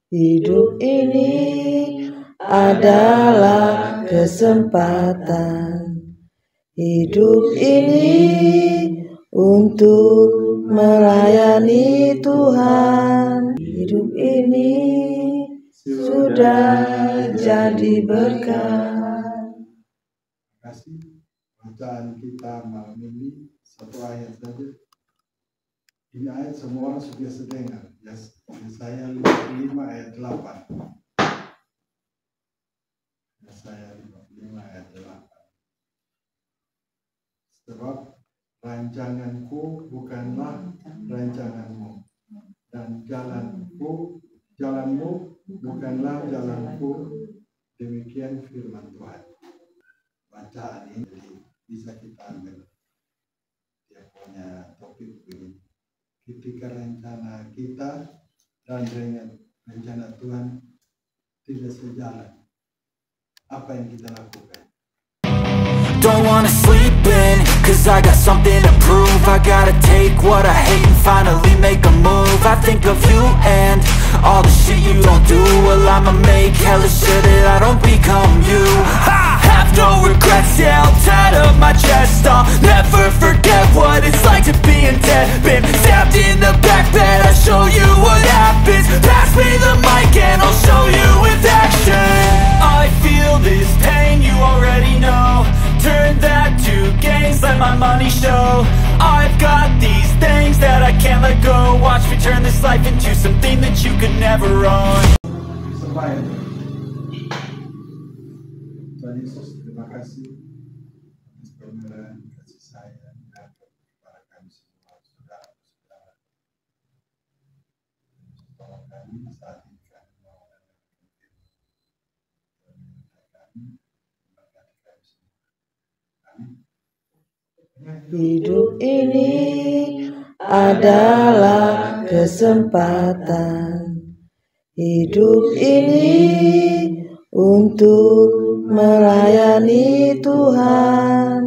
Hidup ini adalah kesempatan. Hidup ini untuk melayani Tuhan. Hidup ini sudah jadi berkat. Terima kasih. Bacaan kita malam ini satu ayat saja. Ini ayat semua orang sudah biasa dengar. Yesaya 55 ayat 8. Yesaya 55 ayat 8. Sebab rancanganku bukanlah rancanganmu, dan jalanmu bukanlah jalanku. Demikian firman Tuhan. Bacaan ini bisa kita ambil. Dia punya topik begini. Ketika rencana kita dan dengan rencana Tuhan tidak sejalan, apa yang kita lakukan? Don't wanna sleep in, cause I got something to prove. I gotta take what I hate and finally make a move. I think of you and all the shit you don't do. Well, I'ma make hella sure that I don't become you. I have no regrets, yeah, I'll tie up my chest. I'll never forget what it's like to be in debt. Been stabbed in the back bed, I'll show you what happens. Pass me the mic and I'll show you with action. I feel this pain, you already know. Turn that to gains, let my money show. I've got these things that I can't let go. Watch me turn this life into something that you could never own. Tuhan Yesus, terima kasih atas pemeliharaan kasih sayang dan kepada kami semua saudara-saudara. Tolong kami saat ini kami mau Hidup ini adalah kesempatan. Hidup ini untuk melayani Tuhan.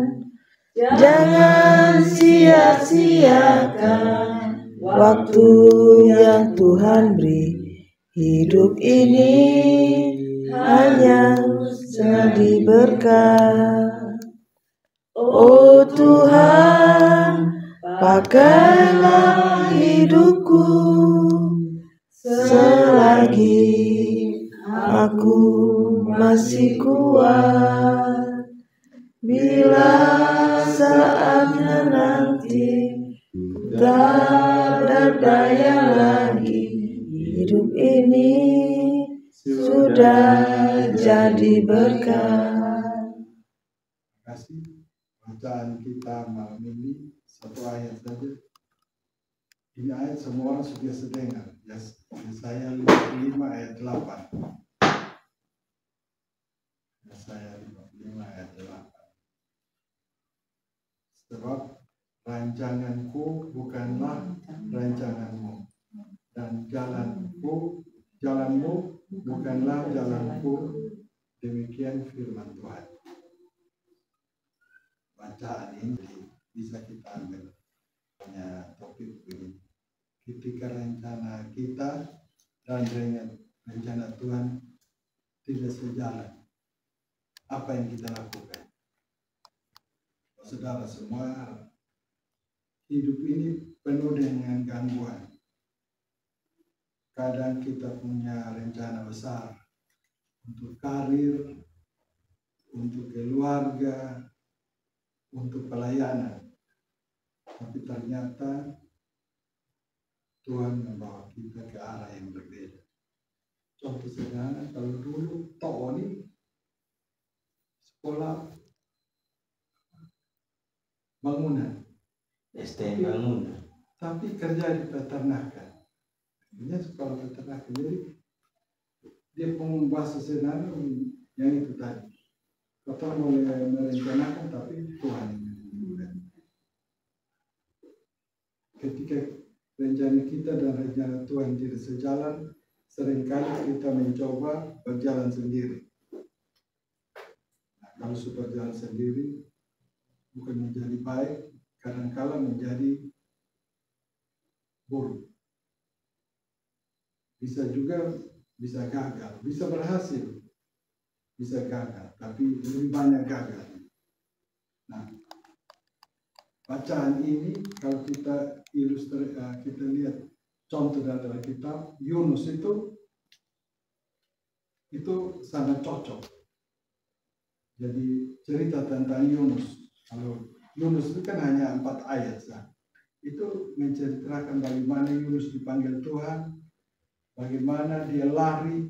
Jangan sia-siakan waktu yang Tuhan beri. Hidup ini hanya jadi berkat. Oh Tuhan, pakailah hidupku selagi aku masih kuat. Bila saatnya nanti tak ada daya lagi, hidup ini sudah jadi berkat. Terima kasih. Bacaan kita malam ini satu ayat saja. Ini ayat semua orang sudah biasa dengar. Yesaya 55 ayat 8. Yesaya 55 ayat 8. Sebab rancanganku bukanlah rancanganmu, dan jalanmu bukanlah jalanku. Demikian firman Tuhan. Bacaan ini bisa kita ambil. Punya topik begini. Ketika rencana kita dan dengan rencana Tuhan tidak sejalan, apa yang kita lakukan? Saudara semua, hidup ini penuh dengan gangguan. Kadang kita punya rencana besar untuk karir, untuk keluarga, untuk pelayanan, tapi ternyata Tuhan membawa kita ke arah yang berbeda. Contoh sederhana, kalau dulu Tony sekolah bangunan, STM bangunan, tapi kerja di peternakan. Ini sekolah peternakan, jadi dia bahasa sederhana yang itu tadi. Kita boleh merencanakan, tapi Tuhan yang menentukan. Ketika rencana kita dan rencana Tuhan tidak sejalan, seringkali kita mencoba berjalan sendiri. Nah, kalau sudah berjalan sendiri, bukan menjadi baik, kadang-kala menjadi buruk. Bisa juga bisa gagal, bisa berhasil, bisa gagal, tapi lebih banyak gagal. Nah, bacaan ini kalau kita kita lihat contoh dalam kitab Yunus itu sangat cocok. Jadi cerita tentang Yunus, kalau Yunus itu kan hanya 4 ayat saja. Itu menceritakan bagaimana Yunus dipanggil Tuhan, bagaimana dia lari,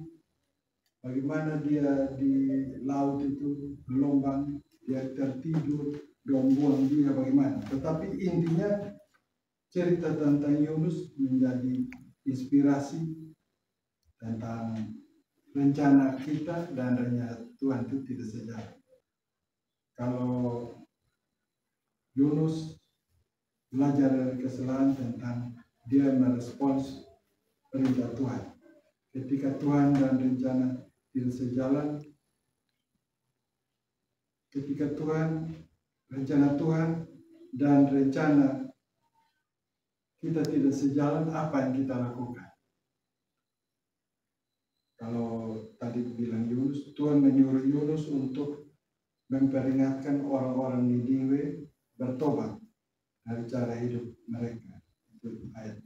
bagaimana dia di laut itu gelombang, dia tertidur, buang dia bagaimana. Tetapi intinya cerita tentang Yunus menjadi inspirasi tentang rencana kita dan rencana Tuhan itu tidak sejalan. Kalau Yunus belajar dari kesalahan tentang dia merespons perintah Tuhan. Ketika Tuhan dan rencana tidak sejalan, ketika rencana Tuhan dan rencana kita tidak sejalan, apa yang kita lakukan? Kalau tadi bilang Yunus, Tuhan menyuruh Yunus untuk memperingatkan orang-orang Niniwe bertobat dari cara hidup mereka. Itu ayat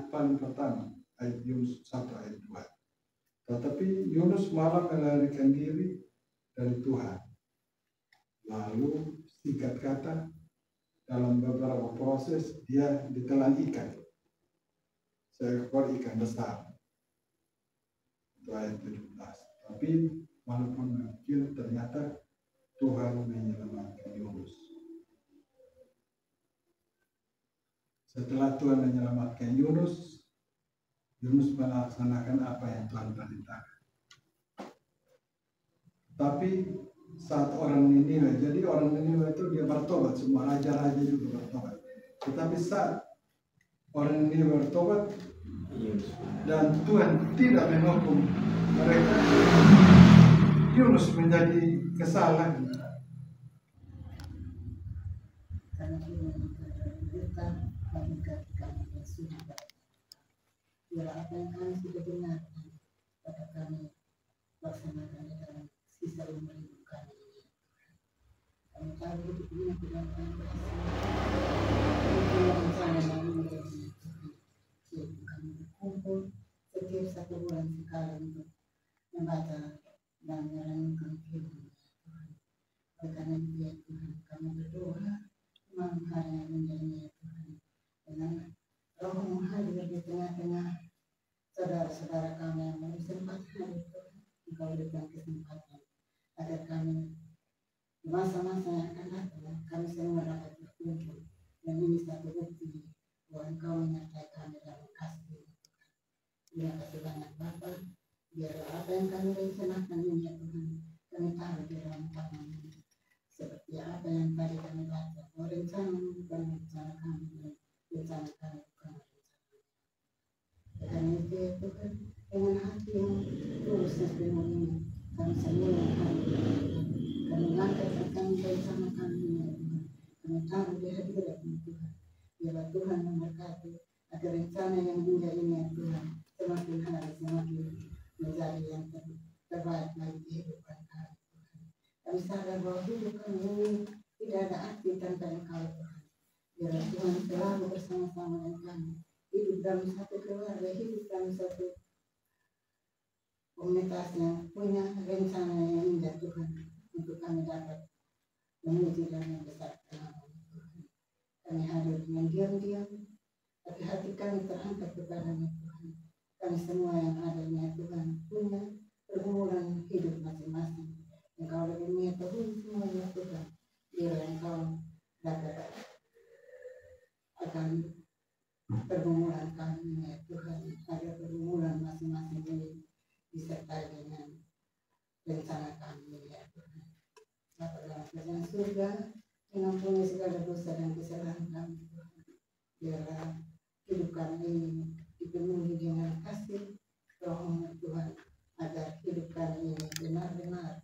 paling pertama, ayat Yunus 1 ayat 2. Tetapi Yunus malah melarikan diri dari Tuhan. Lalu singkat kata, dalam beberapa proses dia ditelan ikan, seekor ikan besar. Itu ayat 17. Tapi walaupun kecil, ternyata Tuhan menyelamatkan Yunus. Setelah Tuhan menyelamatkan Yunus, Yunus melaksanakan apa yang Tuhan perintahkan. Tapi saat orang Niniwe, jadi orang Niniwe itu dia bertobat, semua raja-raja juga bertobat. Tetapi saat orang Niniwe bertobat dan Tuhan tidak menghukum mereka, Yunus menjadi kesalahan. Karena kita mengikat kami yang sudah biar apa yang kami sudah dengarkan pada kami laksanakan dalam sisa umur hidup kami ini. Kami tahu hidup ini tidak akan berhasil. Rencana yang menjadi Tuhan. Kami berkumpul setiap 1 bulan sekali untuk membaca dan merenungkan firman Tuhan. Oleh karena itu ya Tuhan, kami berdoa malam hari yang menjadi Tuhan, dengan Roh-Mu hadir di tengah-tengah saudara-saudara kami yang baru sempat hadir Tuhan. Engkau berikan kesempatan agar kami di masa-masa yang akan datang kami semua dapat berkumpul, dan ini satu bukti bahwa Engkau menyertai kami dalam kasih Tuhan. Terima kasih banyak Bapa. Biar apa yang kami rencanakan ini ya Tuhan, kami taruh di dalam tangan-Mu. Seperti apa yang tadi kami baca, bahwa rencana bukan rencana kami, rencana kami bukan rencana. Dan itu ya Tuhan, dengan hati yang tulus dan penuh ini, kami semua yang kami langkah tentang rencana kami ini ya Tuhan, kami taruh di hadirat-Mu Tuhan. Biarlah Tuhan memberkati agar rencana yang indah ini ya Tuhan, semakin hari semakin menjadi yang terbaik bagi kehidupan kami Tuhan. Kami sadar bahwa hidup kami ini tidak ada arti tanpa Engkau Tuhan. Biarlah Tuhan selalu bersama-sama dengan kami, hidup dalam satu keluarga, hidup dalam satu komunitas yang punya rencana yang indah Tuhan, untuk kami dapat memuji dan membesarkan nama-Mu Tuhan. Kami hadir dengan diam-diam, tapi hati kami terangkat kepada-Mu Tuhan. Kami semua yang ada ya Tuhan punya pergumulan hidup masing-masing. Engkau lebih mengetahui semua ya Tuhan. Biar Engkau dapat akan pergumulan kami ya Tuhan. Ada pergumulan masing-masing ini disertai dengan rencana kami ya Tuhan. Bapa dalam kerajaan surga, mengampuni segala dosa dan kesalahan kami Tuhan. Biarlah hidup kami ini dipenuhi dengan kasih Roh-Mu Tuhan, agar hidup kami ini benar-benar